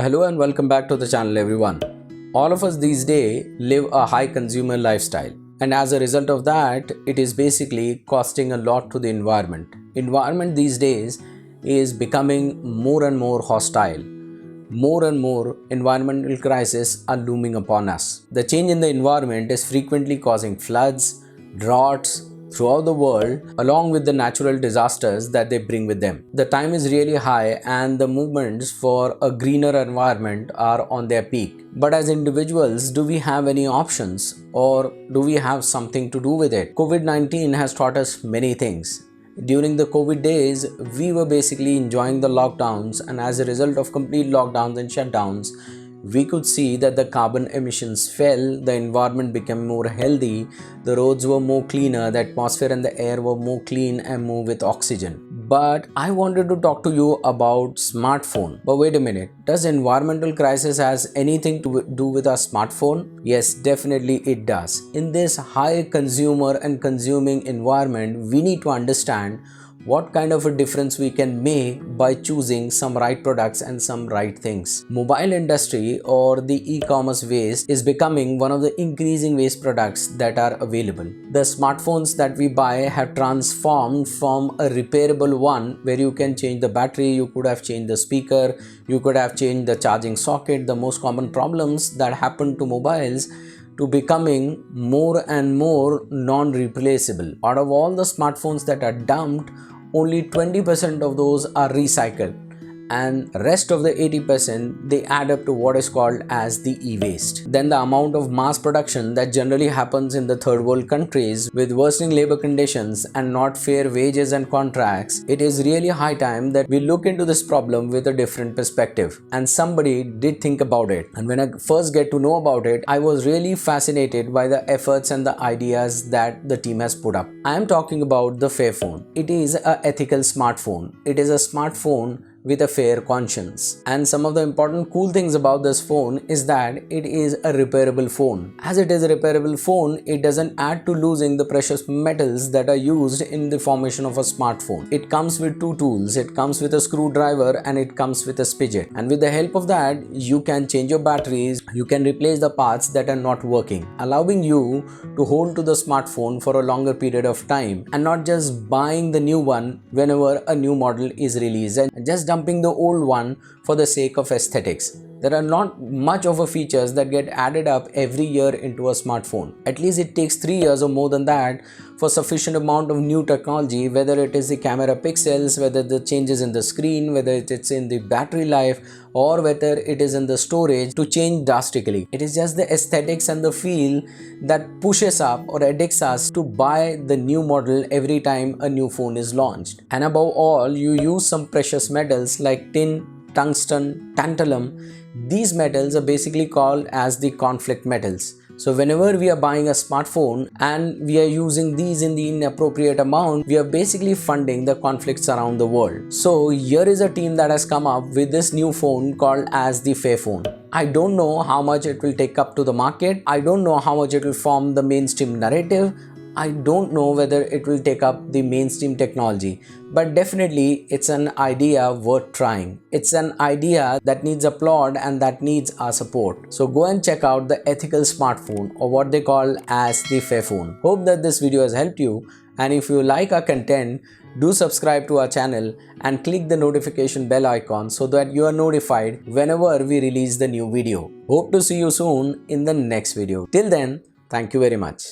Hello and welcome back to the channel everyone. All of us these days live a high consumer lifestyle, and as a result of that it is basically costing a lot to the environment. Environment these days is becoming more and more hostile. More and more environmental crises are looming upon us. The change in the environment is frequently causing floods, droughts throughout the world, along with the natural disasters that they bring with them. The time is really high and the movements for a greener environment are on their peak. But as individuals, do we have any options or do we have something to do with it? COVID-19 has taught us many things. During the COVID days, we were basically enjoying the lockdowns, and as a result of complete lockdowns and shutdowns, we could see that the carbon emissions fell, the environment became more healthy, the roads were more cleaner, the atmosphere and the air were more clean and more with oxygen. But I wanted to talk to you about smartphone. But wait a minute, does environmental crisis has anything to do with our smartphone? Yes, definitely it does. In this high consumer and consuming environment, we need to understand what kind of a difference we can make by choosing some right products and some right things. Mobile industry or the e-commerce waste is becoming one of the increasing waste products that are available. The smartphones that we buy have transformed from a repairable one where you can change the battery, you could have changed the speaker, you could have changed the charging socket, the most common problems that happen to mobiles, to becoming more and more non-replaceable. Out of all the smartphones that are dumped, only 20% of those are recycled, and rest of the 80% they add up to what is called as the e-waste. Then the amount of mass production that generally happens in the third world countries with worsening labor conditions and not fair wages and contracts, it is really high time that we look into this problem with a different perspective. And somebody did think about it, and when I first get to know about it, I was really fascinated by the efforts and the ideas that the team has put up. I am talking about the Fairphone. It is an ethical smartphone. It is a smartphone with a fair conscience. And some of the important cool things about this phone is that it is a repairable phone. As it is a repairable phone, it doesn't add to losing the precious metals that are used in the formation of a smartphone. It comes with two tools. It comes with a screwdriver and it comes with a spigot. And with the help of that, you can change your batteries, you can replace the parts that are not working, allowing you to hold to the smartphone for a longer period of time and not just buying the new one whenever a new model is released and just dumping the old one for the sake of aesthetics. There are not much of a features that get added up every year into a smartphone. At least it takes 3 years or more than that for sufficient amount of new technology, whether it is the camera pixels, whether the changes in the screen, whether it's in the battery life, or whether it is in the storage to change drastically. It is just the aesthetics and the feel that pushes up or addicts us to buy the new model every time a new phone is launched. And above all, you use some precious metals like tin, tungsten, tantalum. These metals are basically called as the conflict metals. So whenever we are buying a smartphone and we are using these in the inappropriate amount, we are basically funding the conflicts around the world. So here is a team that has come up with this new phone called as the Fairphone. I don't know how much it will take up to the market. I don't know how much it will form the mainstream narrative. I don't know whether it will take up the mainstream technology, but definitely it's an idea worth trying. It's an idea that needs applaud and that needs our support. So go and check out the ethical smartphone, or what they call as the Fairphone. Hope that this video has helped you, and if you like our content, do subscribe to our channel and click the notification bell icon so that you are notified whenever we release the new video. Hope to see you soon in the next video. Till then, thank you very much.